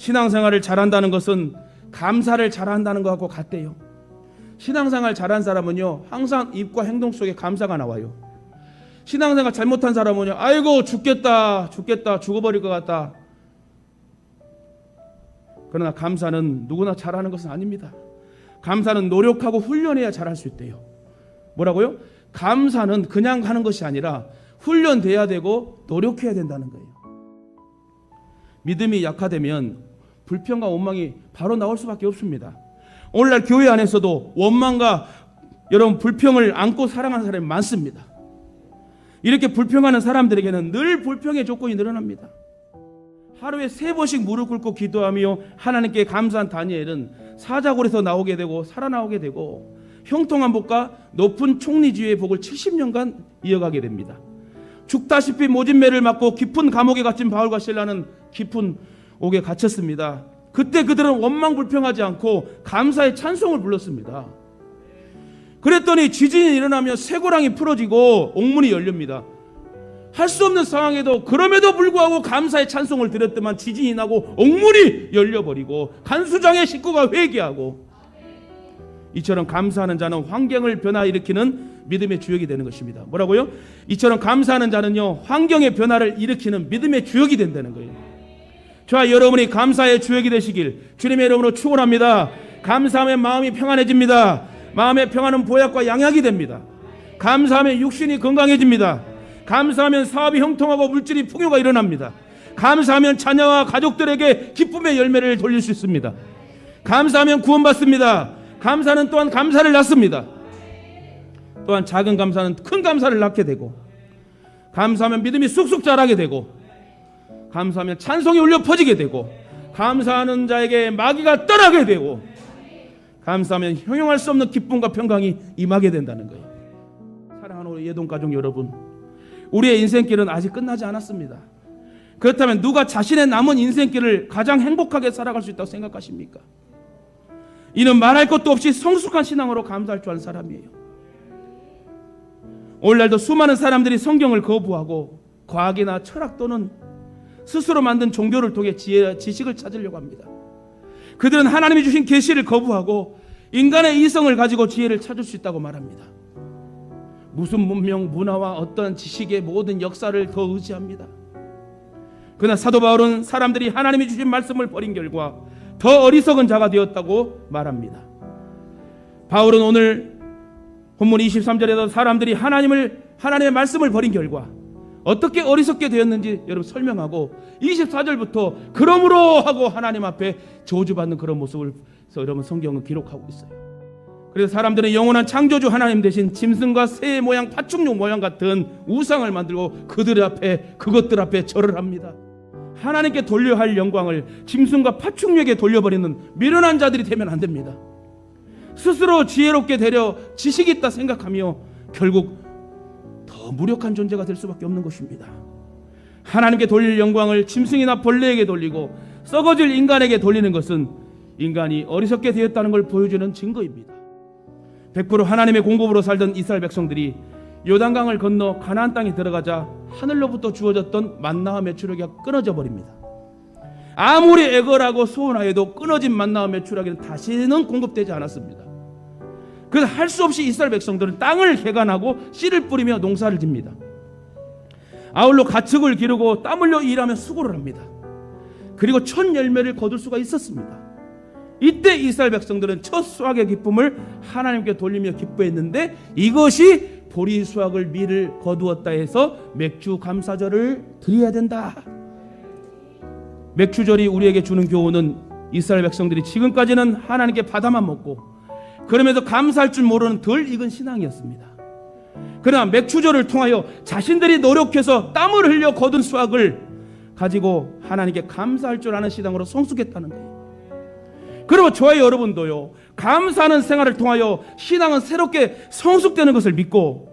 신앙생활을 잘한다는 것은 감사를 잘한다는 것하고 같대요. 신앙생활 잘한 사람은요, 항상 입과 행동 속에 감사가 나와요. 신앙생활 잘못한 사람은요, 아이고 죽겠다 죽어버릴 것 같다. 그러나 감사는 누구나 잘하는 것은 아닙니다. 감사는 노력하고 훈련해야 잘할 수 있대요. 뭐라고요? 감사는 그냥 하는 것이 아니라 훈련돼야 되고 노력해야 된다는 거예요. 믿음이 약화되면 불평과 원망이 바로 나올 수밖에 없습니다. 오늘날 교회 안에서도 원망과 여러분 불평을 안고 살아가는 사람이 많습니다. 이렇게 불평하는 사람들에게는 늘 불평의 조건이 늘어납니다. 하루에 3번씩 무릎 꿇고 기도하며 하나님께 감사한 다니엘은 사자굴에서 나오게 되고 살아나오게 되고 형통한 복과 높은 총리지위의 복을 70년간 이어가게 됩니다. 죽다시피 모진 매를 맞고 깊은 감옥에 갇힌 바울과 실라는 깊은 옥에 갇혔습니다. 그때 그들은 원망 불평하지 않고 감사의 찬송을 불렀습니다. 그랬더니 지진이 일어나며 쇠고랑이 풀어지고 옥문이 열립니다. 할 수 없는 상황에도 그럼에도 불구하고 감사의 찬송을 드렸더만 지진이 나고 옥문이 열려버리고 간수장의 식구가 회개하고, 이처럼 감사하는 자는 환경을 변화일으키는 믿음의 주역이 되는 것입니다. 뭐라고요? 이처럼 감사하는 자는요, 환경의 변화를 일으키는 믿음의 주역이 된다는 거예요. 저와 여러분이 감사의 주역이 되시길 주님의 이름으로 축원합니다. 감사하면 마음이 평안해집니다. 마음의 평안은 보약과 양약이 됩니다. 감사하면 육신이 건강해집니다. 감사하면 사업이 형통하고 물질이 풍요가 일어납니다. 감사하면 자녀와 가족들에게 기쁨의 열매를 돌릴 수 있습니다. 감사하면 구원받습니다. 감사는 또한 감사를 낳습니다. 또한 작은 감사는 큰 감사를 낳게 되고, 감사하면 믿음이 쑥쑥 자라게 되고, 감사하면 찬송이 울려 퍼지게 되고, 감사하는 자에게 마귀가 떠나게 되고, 감사하면 형용할 수 없는 기쁨과 평강이 임하게 된다는 거예요. 사랑하는 우리 예동가족 여러분, 우리의 인생길은 아직 끝나지 않았습니다. 그렇다면 누가 자신의 남은 인생길을 가장 행복하게 살아갈 수 있다고 생각하십니까? 이는 말할 것도 없이 성숙한 신앙으로 감사할 줄 아는 사람이에요. 오늘날도 수많은 사람들이 성경을 거부하고 과학이나 철학 또는 스스로 만든 종교를 통해 지식을 찾으려고 합니다. 그들은 하나님이 주신 계시를 거부하고 인간의 이성을 가지고 지혜를 찾을 수 있다고 말합니다. 무슨 문명, 문화와 어떤 지식의 모든 역사를 더 의지합니다. 그러나 사도 바울은 사람들이 하나님이 주신 말씀을 버린 결과 더 어리석은 자가 되었다고 말합니다. 바울은 오늘 본문 23절에서 사람들이 하나님의 말씀을 버린 결과 어떻게 어리석게 되었는지 여러분 설명하고, 24절부터 그러므로 하고 하나님 앞에 저주받는 그런 모습을 여러분 성경은 기록하고 있어요. 그래서 사람들은 영원한 창조주 하나님 대신 짐승과 새 모양, 파충류 모양 같은 우상을 만들고 그것들 앞에 절을 합니다. 하나님께 돌려야 할 영광을 짐승과 파충류에게 돌려버리는 미련한 자들이 되면 안 됩니다. 스스로 지혜롭게 되려 지식이 있다 생각하며 결국 더 무력한 존재가 될 수밖에 없는 것입니다. 하나님께 돌릴 영광을 짐승이나 벌레에게 돌리고 썩어질 인간에게 돌리는 것은 인간이 어리석게 되었다는 걸 보여주는 증거입니다. 100% 하나님의 공급으로 살던 이스라엘 백성들이 요단강을 건너 가나안 땅에 들어가자 하늘로부터 주어졌던 만나와 메추라기가 끊어져 버립니다. 아무리 애걸하고 소원하여도 끊어진 만나와 메추라기는 다시는 공급되지 않았습니다. 그래서 할 수 없이 이스라엘 백성들은 땅을 개간하고 씨를 뿌리며 농사를 집니다. 아울러 가축을 기르고 땀 흘려 일하며 수고를 합니다. 그리고 첫 열매를 거둘 수가 있었습니다. 이때 이스라엘 백성들은 첫 수확의 기쁨을 하나님께 돌리며 기뻐했는데, 이것이 보리 수확을 밀을 거두었다 해서 맥주 감사절을 드려야 된다. 맥주절이 우리에게 주는 교훈은 이스라엘 백성들이 지금까지는 하나님께 바다만 먹고 그러면서 감사할 줄 모르는 덜 익은 신앙이었습니다. 그러나 맥주절을 통하여 자신들이 노력해서 땀을 흘려 거둔 수확을 가지고 하나님께 감사할 줄 아는 신앙으로 성숙했다는 거예요. 그리고 저와 여러분도요, 감사하는 생활을 통하여 신앙은 새롭게 성숙되는 것을 믿고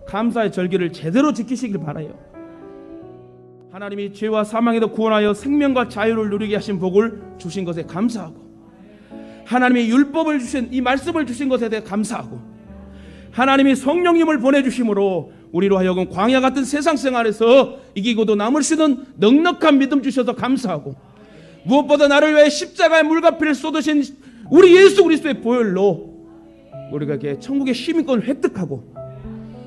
감사의 절기를 제대로 지키시길 바라요. 하나님이 죄와 사망에도 구원하여 생명과 자유를 누리게 하신 복을 주신 것에 감사하고, 하나님이 율법을 주신 이 말씀을 주신 것에 대해 감사하고, 하나님이 성령님을 보내주심으로 우리로 하여금 광야 같은 세상 생활에서 이기고도 남을 수 있는 넉넉한 믿음 주셔서 감사하고, 무엇보다 나를 위해 십자가의 물과 피를 쏟으신 우리 예수 그리스도의 보혈로 우리가 이렇게 천국의 시민권을 획득하고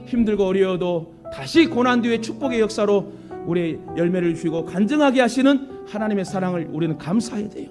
힘들고 어려워도 다시 고난 뒤에 축복의 역사로 우리 열매를 주시고 간증하게 하시는 하나님의 사랑을 우리는 감사해야 돼요.